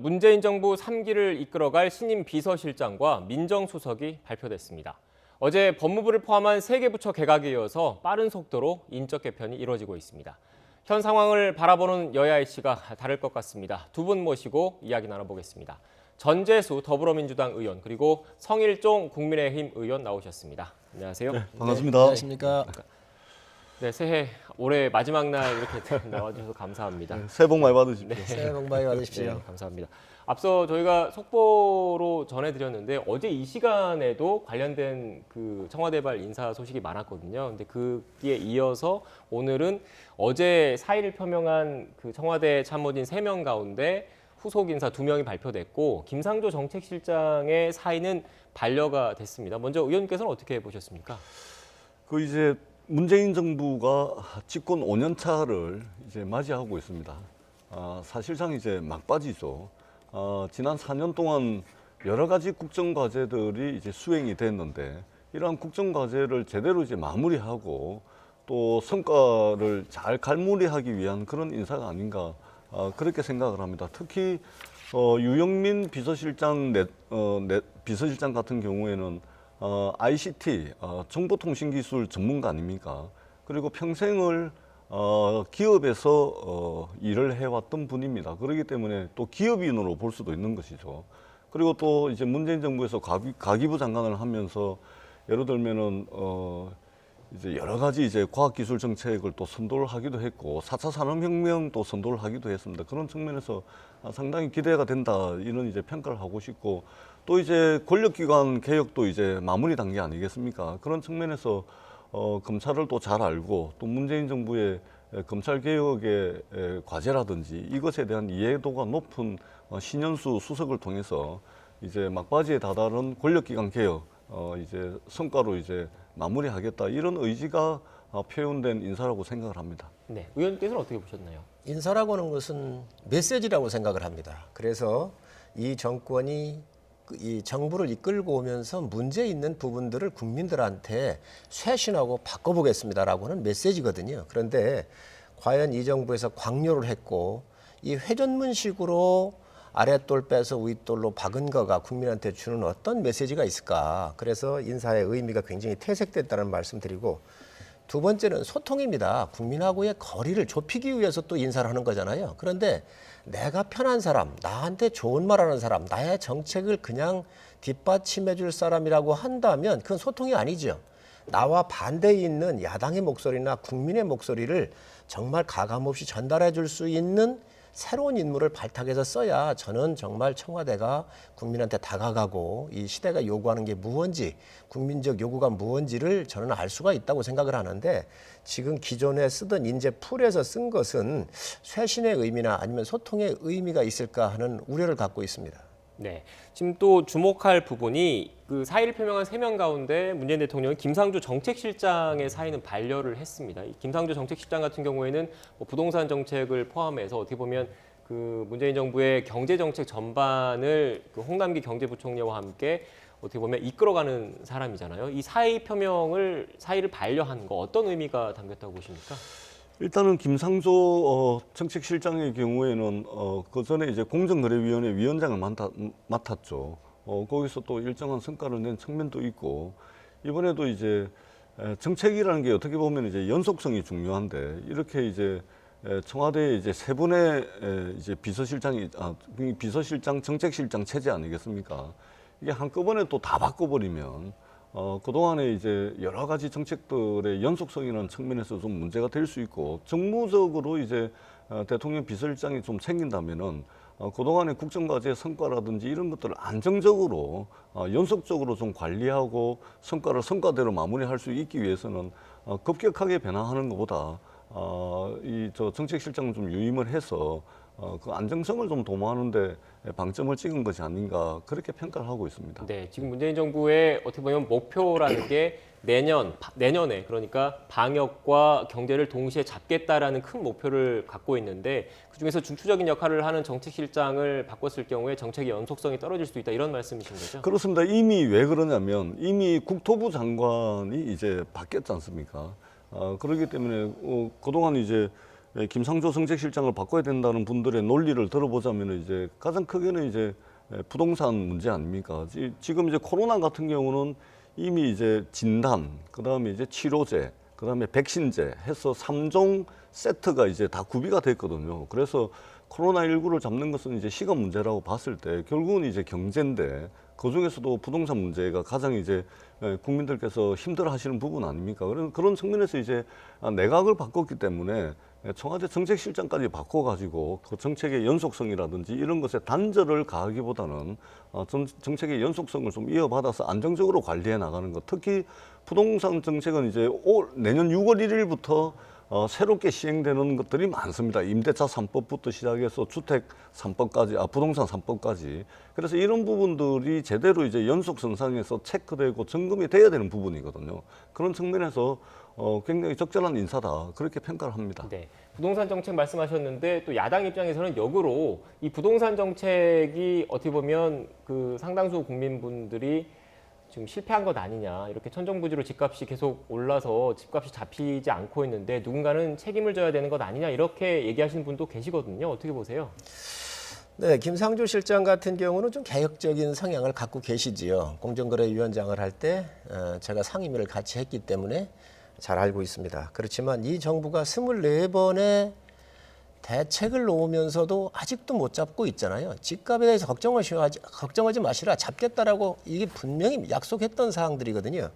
문재인 정부 3기를 이끌어갈 신임 비서실장과 민정수석이 발표됐습니다. 어제 법무부를 포함한 3개 부처 개각에 이어서 빠른 속도로 인적 개편이 이뤄지고 있습니다. 현 상황을 바라보는 여야의 시가 다를 것 같습니다. 두 분 모시고 이야기 나눠보겠습니다. 전재수 더불어민주당 의원 그리고 성일종 국민의힘 의원 나오셨습니다. 안녕하세요. 네, 반갑습니다. 네, 안녕하십니까. 네, 새해 올해 마지막 날 이렇게 나와주셔서 감사합니다. 네, 새해 복 많이 받으십시오. 네. 새해 복 많이 받으십시오. 네, 감사합니다. 앞서 저희가 속보로 전해드렸는데 어제 이 시간에도 관련된 그 청와대발 인사 소식이 많았거든요. 근데 그에 이어서 오늘은 어제 사의를 표명한 그 청와대 참모진 3명 가운데 후속 인사 2명이 발표됐고 김상조 정책실장의 사의는 반려가 됐습니다. 먼저 의원님께서는 어떻게 보셨습니까? 이제 문재인 정부가 집권 5년 차를 이제 맞이하고 있습니다. 사실상 이제 막바지죠. 지난 4년 동안 여러 가지 국정 과제들이 이제 수행이 됐는데 이러한 국정 과제를 제대로 이제 마무리하고 또 성과를 잘 갈무리하기 위한 그런 인사가 아닌가 그렇게 생각을 합니다. 특히 유영민 비서실장 비서실장 같은 경우에는 ICT 정보통신기술 전문가 아닙니까? 그리고 평생을 기업에서 일을 해왔던 분입니다. 그렇기 때문에 또 기업인으로 볼 수도 있는 것이죠. 그리고 또 이제 문재인 정부에서 가기부 장관을 하면서 예를 들면은 이제 여러 가지 이제 과학기술 정책을 또 선도를 하기도 했고 4차 산업혁명 또 선도를 하기도 했습니다. 그런 측면에서 상당히 기대가 된다 이런 이제 평가를 하고 싶고 또 이제 권력기관 개혁도 이제 마무리 단계 아니겠습니까? 그런 측면에서 검찰을 또 잘 알고 또 문재인 정부의 검찰 개혁의 과제라든지 이것에 대한 이해도가 높은 신현수 수석을 통해서 이제 막바지에 다다른 권력기관 개혁 이제 성과로 이제 마무리하겠다 이런 의지가 표현된 인사라고 생각을 합니다. 네, 의원님께서는 어떻게 보셨나요? 인사라고 하는 것은 메시지라고 생각을 합니다. 그래서 이 정권이 이 정부를 이끌고 오면서 문제 있는 부분들을 국민들한테 쇄신하고 바꿔보겠습니다라고 하는 메시지거든요. 그런데 과연 이 정부에서 광요를 했고 이 회전문식으로 아랫돌 빼서 윗돌로 박은 거가 국민한테 주는 어떤 메시지가 있을까. 그래서 인사의 의미가 굉장히 퇴색됐다는 말씀드리고 두 번째는 소통입니다. 국민하고의 거리를 좁히기 위해서 또 인사를 하는 거잖아요. 그런데 내가 편한 사람, 나한테 좋은 말하는 사람, 나의 정책을 그냥 뒷받침해 줄 사람이라고 한다면 그건 소통이 아니죠. 나와 반대에 있는 야당의 목소리나 국민의 목소리를 정말 가감없이 전달해 줄 수 있는 새로운 인물을 발탁해서 써야 저는 정말 청와대가 국민한테 다가가고 이 시대가 요구하는 게 무언지 국민적 요구가 무언지를 저는 알 수가 있다고 생각을 하는데 지금 기존에 쓰던 인재 풀에서 쓴 것은 쇄신의 의미나 아니면 소통의 의미가 있을까 하는 우려를 갖고 있습니다. 네, 지금 또 주목할 부분이 그 사의를 표명한 3명 가운데 문재인 대통령이 김상조 정책실장의 사의는 반려를 했습니다. 이 김상조 정책실장 같은 경우에는 뭐 부동산 정책을 포함해서 어떻게 보면 그 문재인 정부의 경제 정책 전반을 그 홍남기 경제부총리와 함께 어떻게 보면 이끌어가는 사람이잖아요. 이 사의를 반려한 거 어떤 의미가 담겼다고 보십니까? 일단은 김상조 정책실장의 경우에는 그 전에 이제 공정거래위원회 위원장을 맡았죠. 거기서 또 일정한 성과를 낸 측면도 있고 이번에도 이제 정책이라는 게 어떻게 보면 이제 연속성이 중요한데 이렇게 이제 청와대에 이제 3분의 이제 비서실장 정책실장 체제 아니겠습니까? 이게 한꺼번에 또 다 바꿔버리면 그동안에 이제 여러 가지 정책들의 연속성이라는 측면에서 좀 문제가 될 수 있고 정무적으로 이제 대통령 비서실장이 좀 생긴다면은 그동안의 국정과제 성과라든지 이런 것들을 안정적으로 연속적으로 좀 관리하고 성과대로 마무리할 수 있기 위해서는 급격하게 변화하는 것보다 저 정책실장을 좀 유임을 해서 그 안정성을 좀 도모하는데 방점을 찍은 것이 아닌가 그렇게 평가를 하고 있습니다. 네, 지금 문재인 정부의 어떻게 보면 목표라는 게 내년에 그러니까 방역과 경제를 동시에 잡겠다라는 큰 목표를 갖고 있는데 그중에서 중추적인 역할을 하는 정책실장을 바꿨을 경우에 정책의 연속성이 떨어질 수 있다 이런 말씀이신 거죠? 그렇습니다. 이미 왜 그러냐면 이미 국토부 장관이 이제 바뀌었지 않습니까? 그렇기 때문에 그동안 이제 김상조 정책실장을 바꿔야 된다는 분들의 논리를 들어보자면 이제 가장 크게는 이제 부동산 문제 아닙니까? 지금 이제 코로나 같은 경우는 이미 이제 진단, 그다음에 이제 치료제, 그다음에 백신제 해서 3종 세트가 이제 다 구비가 됐거든요. 그래서 코로나19를 잡는 것은 이제 시간 문제라고 봤을 때 결국은 이제 경제인데 그 중에서도 부동산 문제가 가장 이제 국민들께서 힘들어 하시는 부분 아닙니까? 그런 측면에서 이제 내각을 바꿨기 때문에 청와대 정책실장까지 바꿔가지고 그 정책의 연속성이라든지 이런 것에 단절을 가하기보다는 정책의 연속성을 좀 이어받아서 안정적으로 관리해 나가는 것. 특히 부동산 정책은 이제 내년 6월 1일부터 새롭게 시행되는 것들이 많습니다. 임대차 3법부터 시작해서 주택 3법까지, 부동산 3법까지. 그래서 이런 부분들이 제대로 이제 연속선상에서 체크되고 점검이 돼야 되는 부분이거든요. 그런 측면에서 굉장히 적절한 인사다. 그렇게 평가를 합니다. 네. 부동산 정책 말씀하셨는데 또 야당 입장에서는 역으로 이 부동산 정책이 어떻게 보면 그 상당수 국민분들이 지금 실패한 것 아니냐, 이렇게 천정부지로 집값이 계속 올라서 집값이 잡히지 않고 있는데 누군가는 책임을 져야 되는 것 아니냐, 이렇게 얘기하시는 분도 계시거든요. 어떻게 보세요? 네, 김상조 실장 같은 경우는 좀 개혁적인 성향을 갖고 계시지요. 공정거래위원장을 할 때 제가 상임위를 같이 했기 때문에 잘 알고 있습니다. 그렇지만 이 정부가 24번의 대책을 놓으면서도 아직도 못 잡고 있잖아요. 집값에 대해서 걱정하지 마시라, 잡겠다라고 이게 분명히 약속했던 사항들이거든요.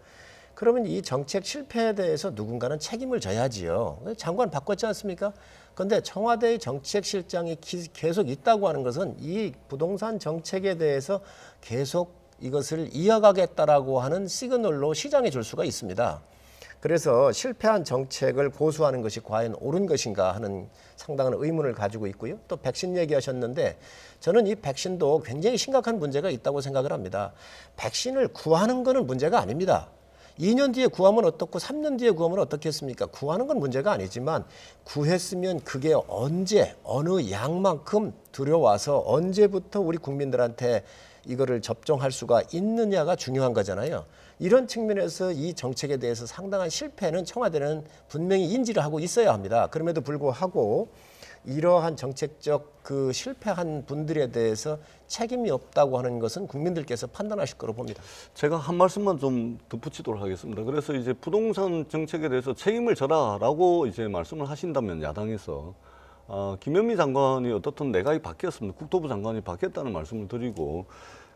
그러면 이 정책 실패에 대해서 누군가는 책임을 져야지요. 장관 바꿨지 않습니까? 그런데 청와대의 정책실장이 계속 있다고 하는 것은 이 부동산 정책에 대해서 계속 이것을 이어가겠다라고 하는 시그널로 시장에 줄 수가 있습니다. 그래서 실패한 정책을 고수하는 것이 과연 옳은 것인가 하는 상당한 의문을 가지고 있고요. 또 백신 얘기하셨는데 저는 이 백신도 굉장히 심각한 문제가 있다고 생각을 합니다. 백신을 구하는 것은 문제가 아닙니다. 2년 뒤에 구하면 어떻고 3년 뒤에 구하면 어떻겠습니까? 구하는 건 문제가 아니지만 구했으면 그게 언제 어느 양만큼 들여와서 언제부터 우리 국민들한테 이거를 접종할 수가 있느냐가 중요한 거잖아요. 이런 측면에서 이 정책에 대해서 상당한 실패는 청와대는 분명히 인지를 하고 있어야 합니다. 그럼에도 불구하고 이러한 정책적 그 실패한 분들에 대해서 책임이 없다고 하는 것은 국민들께서 판단하실 거로 봅니다. 제가 한 말씀만 좀 덧붙이도록 하겠습니다. 그래서 이제 부동산 정책에 대해서 책임을 져라라고 이제 말씀을 하신다면 야당에서 김현미 장관이 어떻든 내각이 바뀌었습니다. 국토부 장관이 바뀌었다는 말씀을 드리고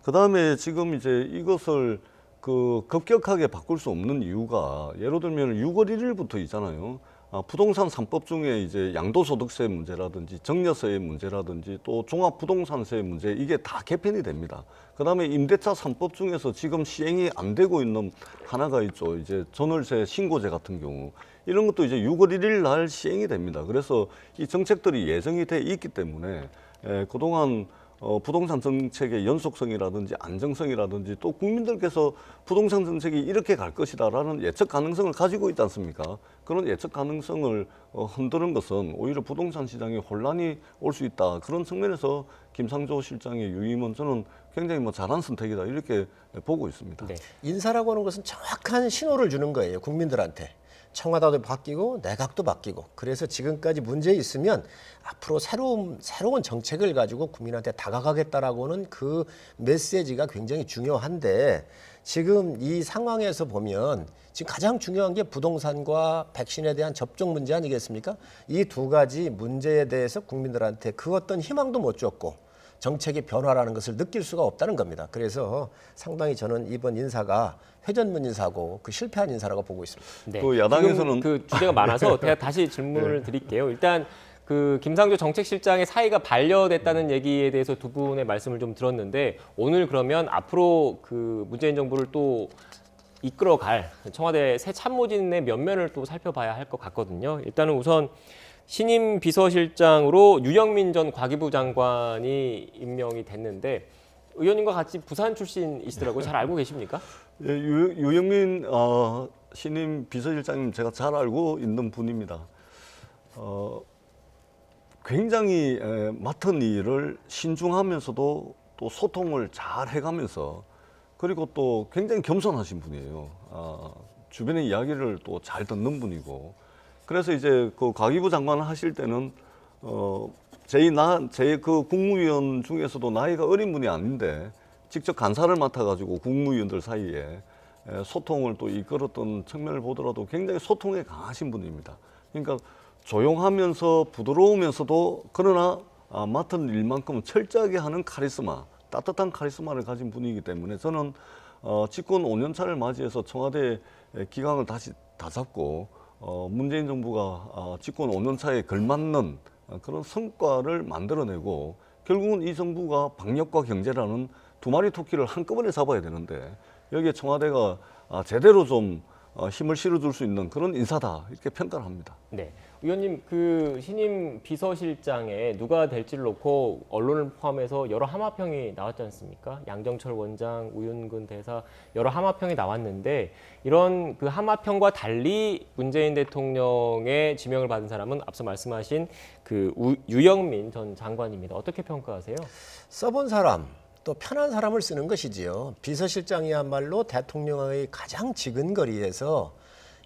그 다음에 지금 이제 이것을 급격하게 바꿀 수 없는 이유가 예를 들면 6월 1일부터 있잖아요. 부동산 3법 중에 이제 양도소득세 문제라든지 정려세 문제라든지 또 종합부동산세 문제 이게 다 개편이 됩니다. 그다음에 임대차 3법 중에서 지금 시행이 안 되고 있는 하나가 있죠. 이제 전월세 신고제 같은 경우 이런 것도 이제 6월 1일 날 시행이 됩니다. 그래서 이 정책들이 예정이 돼 있기 때문에 그동안 부동산 정책의 연속성이라든지 안정성이라든지 또 국민들께서 부동산 정책이 이렇게 갈 것이다라는 예측 가능성을 가지고 있지 않습니까? 그런 예측 가능성을 흔드는 것은 오히려 부동산 시장에 혼란이 올 수 있다. 그런 측면에서 김상조 실장의 유임은 저는 굉장히 잘한 선택이다 이렇게 보고 있습니다. 네. 인사라고 하는 것은 정확한 신호를 주는 거예요. 국민들한테. 청와대도 바뀌고 내각도 바뀌고 그래서 지금까지 문제 있으면 앞으로 새로운 정책을 가지고 국민한테 다가가겠다라고는 그 메시지가 굉장히 중요한데 지금 이 상황에서 보면 지금 가장 중요한 게 부동산과 백신에 대한 접종 문제 아니겠습니까? 이 두 가지 문제에 대해서 국민들한테 그 어떤 희망도 못 줬고 정책의 변화라는 것을 느낄 수가 없다는 겁니다. 그래서 상당히 저는 이번 인사가 회전문 인사고 실패한 인사라고 보고 있습니다. 네. 또 야당에서는 지금 그 주제가 많아서 제가 다시 질문을 드릴게요. 일단 그 김상조 정책실장의 사의가 반려됐다는 얘기에 대해서 두 분의 말씀을 좀 들었는데 오늘 그러면 앞으로 그 문재인 정부를 또 이끌어갈 청와대 새 참모진의 면면을 또 살펴봐야 할 것 같거든요. 일단은 우선 신임 비서실장으로 유영민 전 과기부 장관이 임명이 됐는데 의원님과 같이 부산 출신이시더라고요. 잘 알고 계십니까? 예, 유영민 신임 비서실장님 제가 잘 알고 있는 분입니다. 굉장히 맡은 일을 신중하면서도 또 소통을 잘 해가면서 그리고 또 굉장히 겸손하신 분이에요. 주변의 이야기를 또 잘 듣는 분이고 그래서 이제 그 과기부 장관 하실 때는 제 그 국무위원 중에서도 나이가 어린 분이 아닌데 직접 간사를 맡아가지고 국무위원들 사이에 소통을 또 이끌었던 측면을 보더라도 굉장히 소통에 강하신 분입니다. 그러니까 조용하면서 부드러우면서도 그러나 맡은 일만큼은 철저하게 하는 카리스마, 따뜻한 카리스마를 가진 분이기 때문에 저는 집권 5년 차를 맞이해서 청와대 기강을 다시 다잡고 문재인 정부가 집권 5년 차에 걸맞는 그런 성과를 만들어내고 결국은 이 정부가 방역과 경제라는 두 마리 토끼를 한꺼번에 잡아야 되는데 여기에 청와대가 제대로 좀 힘을 실어줄 수 있는 그런 인사다 이렇게 평가를 합니다. 네. 의원님, 그 신임 비서실장에 누가 될지를 놓고 언론을 포함해서 여러 하마평이 나왔지 않습니까? 양정철 원장, 우윤근 대사 여러 하마평이 나왔는데 이런 그 하마평과 달리 문재인 대통령의 지명을 받은 사람은 앞서 말씀하신 그 유영민 전 장관입니다. 어떻게 평가하세요? 써본 사람, 또 편한 사람을 쓰는 것이지요. 비서실장이야말로 대통령의 가장 지근거리에서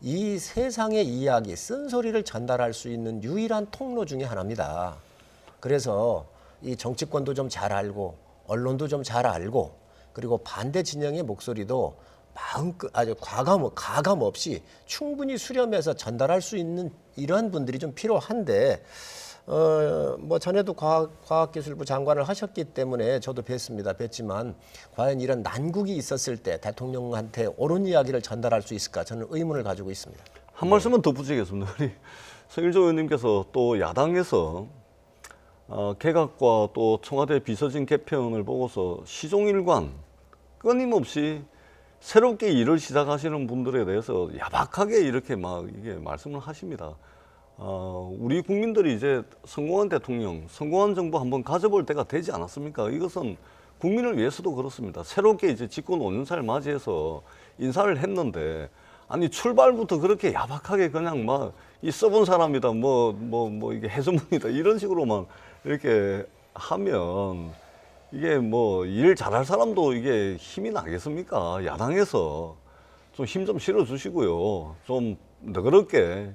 이 세상의 이야기, 쓴소리를 전달할 수 있는 유일한 통로 중에 하나입니다. 그래서 이 정치권도 좀 잘 알고 언론도 좀 잘 알고 그리고 반대 진영의 목소리도 마음껏 아주 가감 없이 충분히 수렴해서 전달할 수 있는 이러한 분들이 좀 필요한데 뭐 전에도 과학기술부 장관을 하셨기 때문에 저도 뵀지만 과연 이런 난국이 있었을 때 대통령한테 옳은 이야기를 전달할 수 있을까 저는 의문을 가지고 있습니다. 한 말씀은 덧붙이겠습니다. 우리 성일종 의원님께서 또 야당에서 개각과 또 청와대 비서진 개편을 보고서 시종일관 끊임없이 새롭게 일을 시작하시는 분들에 대해서 야박하게 이렇게 막 이게 말씀을 하십니다. 우리 국민들이 이제 성공한 대통령, 성공한 정부 한번 가져볼 때가 되지 않았습니까? 이것은 국민을 위해서도 그렇습니다. 새롭게 이제 집권 5년 차를 맞이해서 인사를 했는데 아니 출발부터 그렇게 야박하게 그냥 막 이 써본 사람이다, 이게 해전문이다 이런 식으로만 이렇게 하면 이게 뭐 일 잘할 사람도 이게 힘이 나겠습니까? 야당에서 좀 힘 좀 실어주시고요. 좀 너그럽게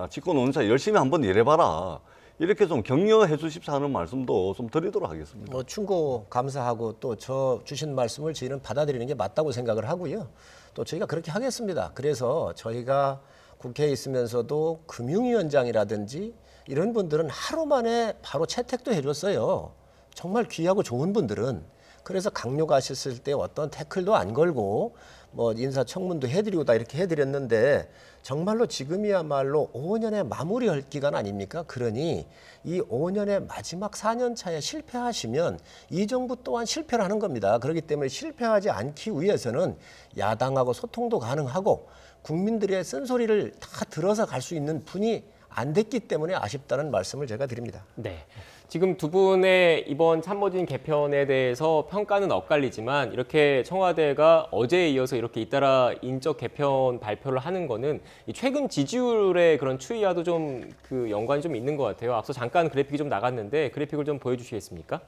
집권 5년 차 열심히 한번 일해봐라. 이렇게 좀 격려해 주십사 하는 말씀도 좀 드리도록 하겠습니다. 뭐 충고 감사하고 또 저 주신 말씀을 저희는 받아들이는 게 맞다고 생각을 하고요. 또 저희가 그렇게 하겠습니다. 그래서 저희가 국회에 있으면서도 금융위원장이라든지 이런 분들은 하루 만에 바로 채택도 해줬어요. 정말 귀하고 좋은 분들은. 그래서 강요 가셨을 때 어떤 태클도 안 걸고 뭐 인사청문도 해드리고 다 이렇게 해드렸는데 정말로 지금이야말로 5년의 마무리할 기간 아닙니까? 그러니 이 5년의 마지막 4년 차에 실패하시면 이 정부 또한 실패를 하는 겁니다. 그렇기 때문에 실패하지 않기 위해서는 야당하고 소통도 가능하고 국민들의 쓴소리를 다 들어서 갈 수 있는 분이 안 됐기 때문에 아쉽다는 말씀을 제가 드립니다. 네. 지금 두 분의 이번 참모진 개편에 대해서 평가는 엇갈리지만 이렇게 청와대가 어제에 이어서 이렇게 잇따라 인적 개편 발표를 하는 거는 이 최근 지지율의 그런 추이와도 좀 그 연관이 좀 있는 것 같아요. 앞서 잠깐 그래픽이 좀 나갔는데 그래픽을 좀 보여주시겠습니까?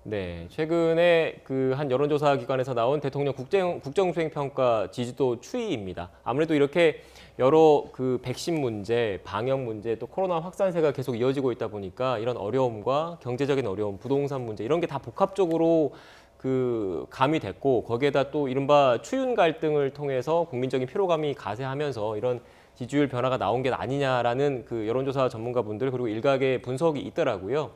네, 최근에 그 한 여론조사 기관에서 나온 대통령 국정수행평가 지지도 추이입니다. 아무래도 이렇게 여러 그 백신 문제, 방역 문제, 또 코로나 확산세가 계속 이어지고 있다 보니까 이런 어려움과 경제적인 어려움, 부동산 문제 이런 게 다 복합적으로 그 가미됐고 거기에다 또 이른바 추윤 갈등을 통해서 국민적인 피로감이 가세하면서 이런 지지율 변화가 나온 게 아니냐라는 그 여론조사 전문가분들 그리고 일각의 분석이 있더라고요.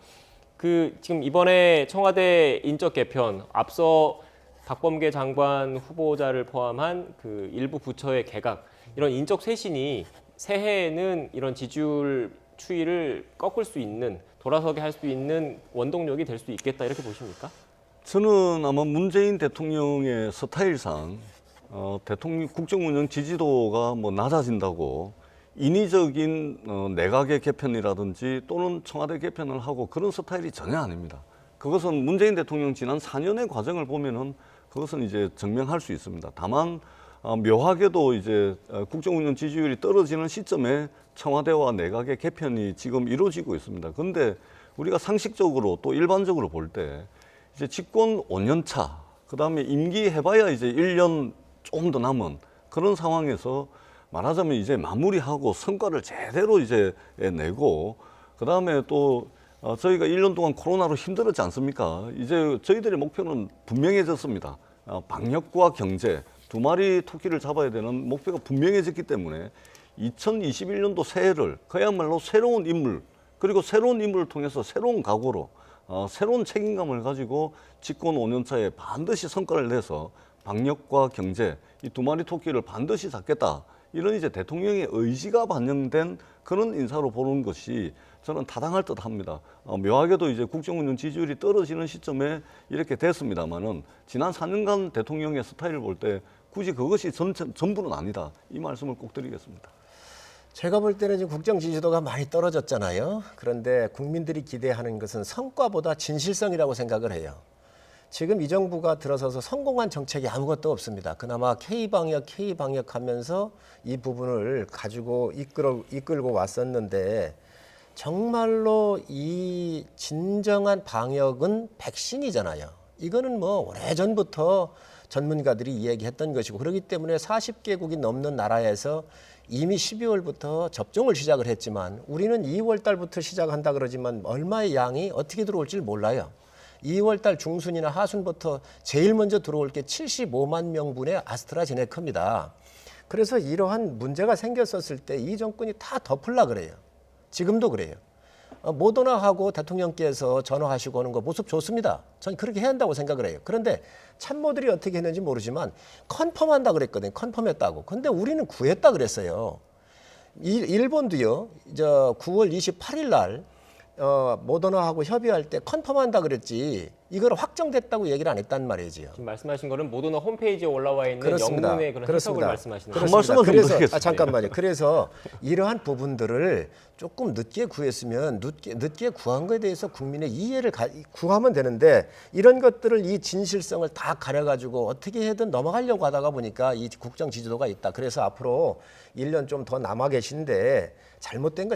그 지금 이번에 청와대 인적 개편 앞서 박범계 장관 후보자를 포함한 그 일부 부처의 개각 이런 인적 쇄신이 새해에는 이런 지지율 추이를 꺾을 수 있는 돌아서게 할 수 있는 원동력이 될 수 있겠다 이렇게 보십니까? 저는 아마 문재인 대통령의 스타일상 대통령 국정운영 지지도가 뭐 낮아진다고 인위적인 내각의 개편이라든지 또는 청와대 개편을 하고 그런 스타일이 전혀 아닙니다. 그것은 문재인 대통령 지난 4년의 과정을 보면은 그것은 이제 증명할 수 있습니다. 다만 묘하게도 이제 국정운영 지지율이 떨어지는 시점에 청와대와 내각의 개편이 지금 이루어지고 있습니다. 그런데 우리가 상식적으로 또 일반적으로 볼 때 이제 집권 5년 차, 그 다음에 임기 해봐야 이제 1년 조금 더 남은 그런 상황에서 말하자면 이제 마무리하고 성과를 제대로 이제 내고 그다음에 또 저희가 1년 동안 코로나로 힘들었지 않습니까? 이제 저희들의 목표는 분명해졌습니다. 방역과 경제 두 마리 토끼를 잡아야 되는 목표가 분명해졌기 때문에 2021년도 새해를 그야말로 새로운 인물 그리고 새로운 인물을 통해서 새로운 각오로 새로운 책임감을 가지고 집권 5년 차에 반드시 성과를 내서 방역과 경제 이 두 마리 토끼를 반드시 잡겠다. 이런 이제 대통령의 의지가 반영된 그런 인사로 보는 것이 저는 타당할 듯 합니다. 묘하게도 이제 국정운영 지지율이 떨어지는 시점에 이렇게 됐습니다만은 지난 4년간 대통령의 스타일을 볼 때 굳이 그것이 전부는 아니다. 이 말씀을 꼭 드리겠습니다. 제가 볼 때는 지금 국정 지지도가 많이 떨어졌잖아요. 그런데 국민들이 기대하는 것은 성과보다 진실성이라고 생각을 해요. 지금 이 정부가 들어서서 성공한 정책이 아무것도 없습니다. 그나마 K방역 하면서 이 부분을 가지고 이끌고 왔었는데 정말로 이 진정한 방역은 백신이잖아요. 이거는 뭐 오래전부터 전문가들이 이야기했던 것이고 그렇기 때문에 40개국이 넘는 나라에서 이미 12월부터 접종을 시작을 했지만 우리는 2월 달부터 시작한다 그러지만 얼마의 양이 어떻게 들어올지 몰라요. 2월 달 중순이나 하순부터 제일 먼저 들어올 게 75만 명분의 아스트라제네카입니다. 그래서 이러한 문제가 생겼었을 때 이 정권이 다 덮으려고 그래요. 지금도 그래요. 모더나하고 대통령께서 전화하시고 오는 거 모습 좋습니다. 전 그렇게 해야 한다고 생각을 해요. 그런데 참모들이 어떻게 했는지 모르지만 컨펌한다 그랬거든요. 컨펌했다고. 근데 우리는 구했다 그랬어요. 일본도요. 9월 28일 날 모더나하고 협의할 때 컨펌한다 그랬지 이걸 확정됐다고 얘기를 안 했단 말이지요. 지금 말씀하신 거는 모더나 홈페이지에 올라와 있는 그렇습니다. 영문의 그런 해석을 말씀하시는 거죠. 한 말씀만 좀 드리겠습니다. 잠깐만요. 그래서 이러한 부분들을 조금 늦게 구했으면 늦게 구한 거에 대해서 국민의 이해를 구하면 되는데 이런 것들을 이 진실성을 다 가려가지고 어떻게 해든 넘어가려고 하다가 보니까 이 국정 지지도가 있다. 그래서 앞으로 1년 좀 더 남아 계신데 잘못된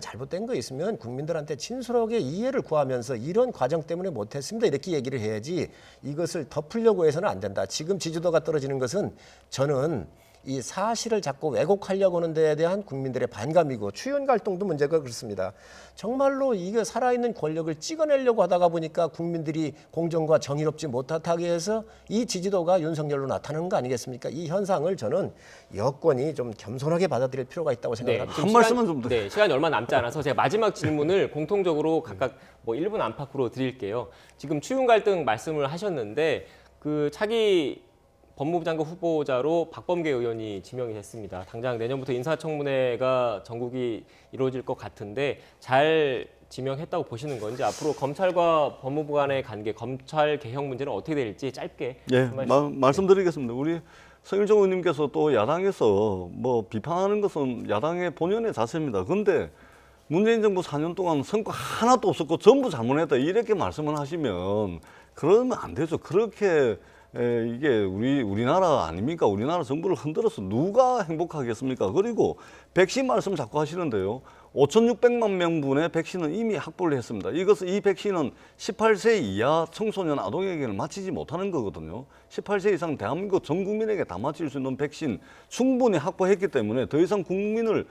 거 있으면 국민들한테 진솔하게 이해를 구하면서 이런 과정 때문에 못했습니다. 이렇게 얘기를 해야지 이것을 덮으려고 해서는 안 된다. 지금 지지도가 떨어지는 것은 저는 이 사실을 자꾸 왜곡하려고 하는 데에 대한 국민들의 반감이고 추윤 갈등도 문제가 그렇습니다. 정말로 이게 살아있는 권력을 찍어내려고 하다가 보니까 국민들이 공정과 정의롭지 못하게 해서 이 지지도가 윤석열로 나타나는 거 아니겠습니까? 이 현상을 저는 여권이 좀 겸손하게 받아들일 필요가 있다고 생각합니다. 한 말씀만 좀 드릴게요. 네, 시간이 얼마 남지 않아서 제가 마지막 질문을 공통적으로 각각 뭐 1분 안팎으로 드릴게요. 지금 추윤 갈등 말씀을 하셨는데 그 차기 법무부 장관 후보자로 박범계 의원이 지명이 됐습니다. 당장 내년부터 인사청문회가 전국이 이루어질 것 같은데 잘 지명했다고 보시는 건지 앞으로 검찰과 법무부 간의 관계, 검찰 개혁 문제는 어떻게 될지 짧게 예, 말씀드리겠습니다. 우리 성일정 의원님께서 또 야당에서 뭐 비판하는 것은 야당의 본연의 자세입니다. 그런데 문재인 정부 4년 동안 성과 하나도 없었고 전부 잘못했다 이렇게 말씀을 하시면 그러면 안 되죠. 그렇게 이게 우리나라 아닙니까? 우리나라 정부를 흔들어서 누가 행복하겠습니까? 그리고 백신 말씀 자꾸 하시는데요. 5,600만 명분의 백신은 이미 확보를 했습니다. 이 백신은 18세 이하 청소년 아동에게는 맞히지 못하는 거거든요. 18세 이상 대한민국 전 국민에게 다 맞힐 수 있는 백신 충분히 확보했기 때문에 더 이상 국민을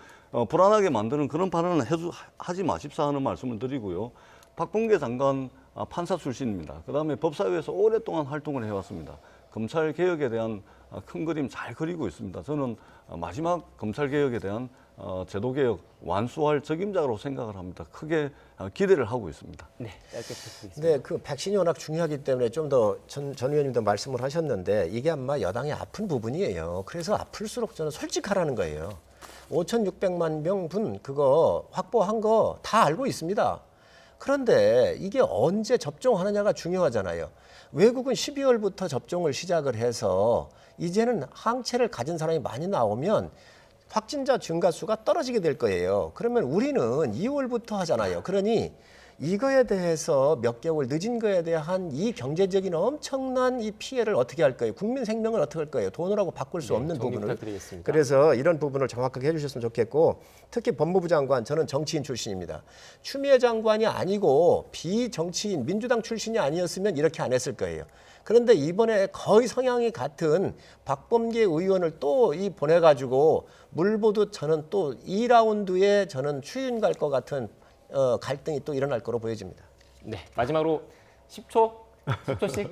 불안하게 만드는 그런 발언은 하지 마십사 하는 말씀을 드리고요. 박범계 장관 판사 출신입니다. 그다음에 법사위에서 오랫동안 활동을 해왔습니다. 검찰 개혁에 대한 큰 그림 잘 그리고 있습니다. 저는 마지막 검찰 개혁에 대한 제도 개혁 완수할 적임자로 생각을 합니다. 크게 기대를 하고 있습니다. 네, 짧게 부탁드리겠습니다. 근데 그 백신이 워낙 중요하기 때문에 좀 더 전 의원님도 말씀을 하셨는데 이게 아마 여당의 아픈 부분이에요. 그래서 아플수록 저는 솔직하라는 거예요. 5,600만 명분 그거 확보한 거 다 알고 있습니다. 그런데 이게 언제 접종하느냐가 중요하잖아요. 외국은 12월부터 접종을 시작을 해서 이제는 항체를 가진 사람이 많이 나오면 확진자 증가 수가 떨어지게 될 거예요. 그러면 우리는 2월부터 하잖아요. 그러니 이거에 대해서 몇 개월 늦은 거에 대한 이 경제적인 엄청난 이 피해를 어떻게 할 거예요? 국민 생명을 어떻게 할 거예요? 돈으로 바꿀 수 없는 정리 부분을. 부탁드리겠습니다. 그래서 이런 부분을 정확하게 해주셨으면 좋겠고, 특히 법무부 장관, 저는 정치인 출신입니다. 추미애 장관이 아니고 비정치인 민주당 출신이 아니었으면 이렇게 안 했을 거예요. 그런데 이번에 거의 성향이 같은 박범계 의원을 또 이 보내가지고 물보듯 저는 또 2라운드에 저는 추윤 갈 것 같은 갈등이 또 일어날 거로 보여집니다. 네, 마지막으로 10초씩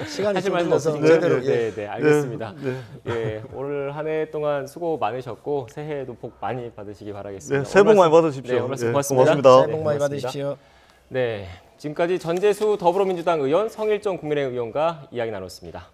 시간이 하실 좀 말씀 흘러서 없으신가요? 제대로 네, 알겠습니다. 예, 올 한 해 동안 수고 많으셨고 새해에도 복 많이 받으시기 바라겠습니다. 네, 새해 복 오늘 많이 말씀- 받으십시오. 네, 오늘 말씀 예, 고맙습니다. 고맙습니다. 새해 복 많이 고맙습니다. 받으십시오. 네, 지금까지 전재수 더불어민주당 의원, 성일정 국민의힘 의원과 이야기 나눴습니다.